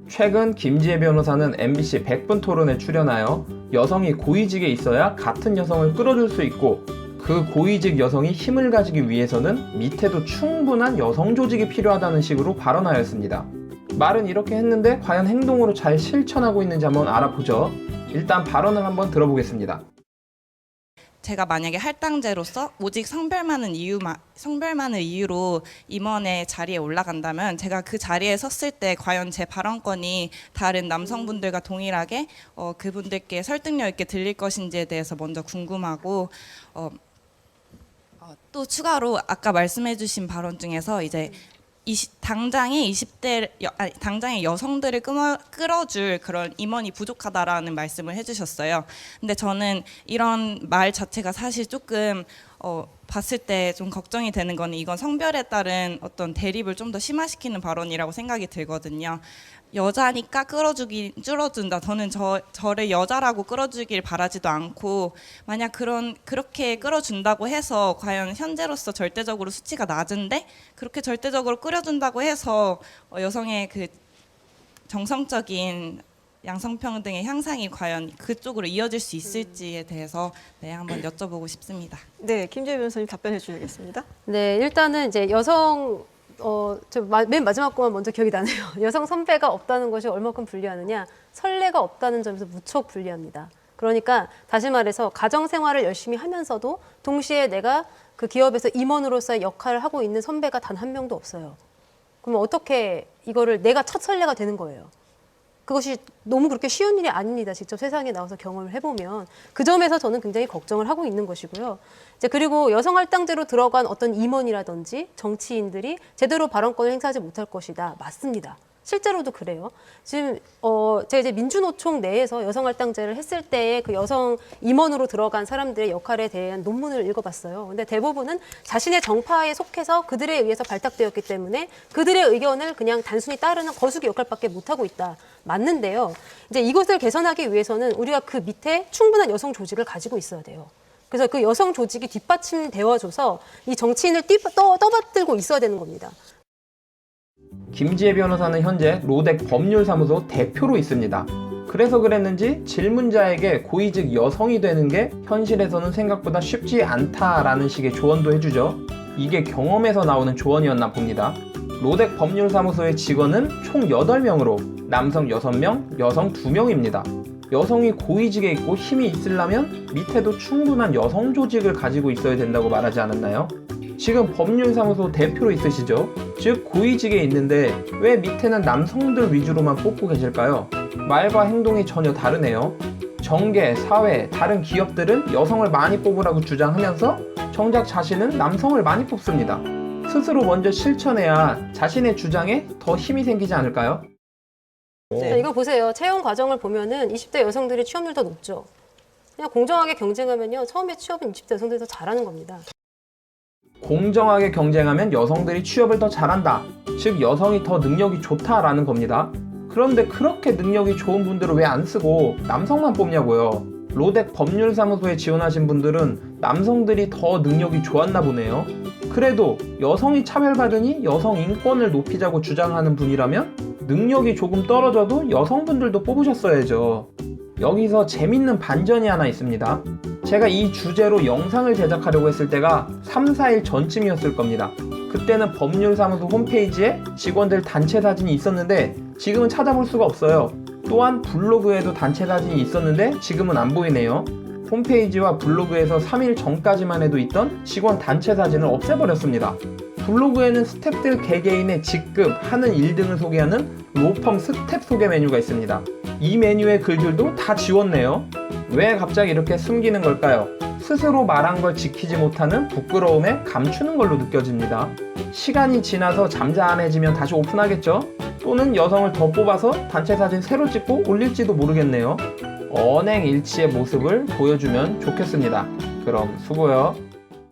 최근 김지혜 변호사는 MBC 100분 토론에 출연하여 여성이 고위직에 있어야 같은 여성을 끌어줄 수 있고 그 고위직 여성이 힘을 가지기 위해서는 밑에도 충분한 여성 조직이 필요하다는 식으로 발언하였습니다. 말은 이렇게 했는데 과연 행동으로 잘 실천하고 있는지 한번 알아보죠. 일단 발언을 한번 들어보겠습니다. 제가 만약에 할당제로서 오직 성별만을 이유로 임원의 자리에 올라간다면 제가 그 자리에 섰을 때 과연 제 발언권이 다른 남성분들과 동일하게 그분들께 설득력 있게 들릴 것인지에 대해서 먼저 궁금하고 또 추가로 아까 말씀해주신 발언 중에서 이제 당장의 여성들을 끌어줄 그런 임원이 부족하다라는 말씀을 해주셨어요. 근데 저는 이런 말 자체가 사실 조금 봤을 때 좀 걱정이 되는 거는 이건 성별에 따른 어떤 대립을 좀 더 심화시키는 발언이라고 생각이 들거든요. 여자니까 끌어준다. 저는 저를 여자라고 끌어주길 바라지도 않고 만약 그렇게 끌어준다고 해서 과연 현재로서 절대적으로 수치가 낮은데 그렇게 절대적으로 끌어준다고 해서 여성의 그 정성적인 양성평등의 향상이 과연 그쪽으로 이어질 수 있을지에 대해서 한번 여쭤보고 싶습니다. 네, 김지혜 변호사님 답변해 주시겠습니다. 네, 일단은 이제 여성 맨 마지막 거만 먼저 기억이 나네요. 여성 선배가 없다는 것이 얼마큼 불리하느냐. 선례가 없다는 점에서 무척 불리합니다. 그러니까 다시 말해서 가정 생활을 열심히 하면서도 동시에 내가 그 기업에서 임원으로서의 역할을 하고 있는 선배가 단 한 명도 없어요. 그럼 어떻게 이거를 내가 첫 선례가 되는 거예요. 그것이 너무 그렇게 쉬운 일이 아닙니다. 직접 세상에 나와서 경험을 해보면. 그 점에서 저는 굉장히 걱정을 하고 있는 것이고요. 이제 그리고 여성 할당제로 들어간 어떤 임원이라든지 정치인들이 제대로 발언권을 행사하지 못할 것이다. 맞습니다. 실제로도 그래요. 지금 제가 이제 민주노총 내에서 여성 할당제를 했을 때의 그 여성 임원으로 들어간 사람들의 역할에 대한 논문을 읽어봤어요. 근데 대부분은 자신의 정파에 속해서 그들에 의해서 발탁되었기 때문에 그들의 의견을 그냥 단순히 따르는 거수기 역할밖에 못하고 있다. 맞는데요. 이제 이것을 개선하기 위해서는 우리가 그 밑에 충분한 여성 조직을 가지고 있어야 돼요. 그래서 그 여성 조직이 뒷받침되어줘서 이 정치인을 떠받들고 있어야 되는 겁니다. 김지혜 변호사는 현재 로덱 법률사무소 대표로 있습니다. 그래서 그랬는지 질문자에게 고위직 여성이 되는 게 현실에서는 생각보다 쉽지 않다라는 식의 조언도 해주죠. 이게 경험에서 나오는 조언이었나 봅니다. 로덱 법률사무소의 직원은 총 8명으로 남성 6명, 여성 2명입니다. 여성이 고위직에 있고 힘이 있으려면 밑에도 충분한 여성 조직을 가지고 있어야 된다고 말하지 않았나요? 지금 법률사무소 대표로 있으시죠? 즉 고위직에 있는데 왜 밑에는 남성들 위주로만 뽑고 계실까요? 말과 행동이 전혀 다르네요. 정계, 사회, 다른 기업들은 여성을 많이 뽑으라고 주장하면서 정작 자신은 남성을 많이 뽑습니다. 스스로 먼저 실천해야 자신의 주장에 더 힘이 생기지 않을까요? 자, 이거 보세요. 채용 과정을 보면은 20대 여성들이 취업률 더 높죠. 그냥 공정하게 경쟁하면요. 처음에 취업은 20대 여성들이 더 잘하는 겁니다. 공정하게 경쟁하면 여성들이 취업을 더 잘한다. 즉 여성이 더 능력이 좋다라는 겁니다. 그런데 그렇게 능력이 좋은 분들을 왜 안 쓰고 남성만 뽑냐고요. 로덱 법률사무소에 지원하신 분들은 남성들이 더 능력이 좋았나 보네요. 그래도 여성이 차별받으니 여성 인권을 높이자고 주장하는 분이라면 능력이 조금 떨어져도 여성분들도 뽑으셨어야죠. 여기서 재밌는 반전이 하나 있습니다. 제가 이 주제로 영상을 제작하려고 했을 때가 3, 4일 전쯤이었을 겁니다. 그때는 법률사무소 홈페이지에 직원들 단체 사진이 있었는데 지금은 찾아볼 수가 없어요. 또한 블로그에도 단체 사진이 있었는데 지금은 안 보이네요. 홈페이지와 블로그에서 3일 전까지만 해도 있던 직원 단체 사진을 없애버렸습니다. 블로그에는 스태프들 개개인의 직급, 하는 일 등을 소개하는 로펌 스텝 소개 메뉴가 있습니다. 이 메뉴의 글들도 다 지웠네요. 왜 갑자기 이렇게 숨기는 걸까요? 스스로 말한 걸 지키지 못하는 부끄러움에 감추는 걸로 느껴집니다. 시간이 지나서 잠잠해지면 다시 오픈하겠죠? 또는 여성을 더 뽑아서 단체 사진 새로 찍고 올릴지도 모르겠네요. 언행일치의 모습을 보여주면 좋겠습니다. 그럼 수고요.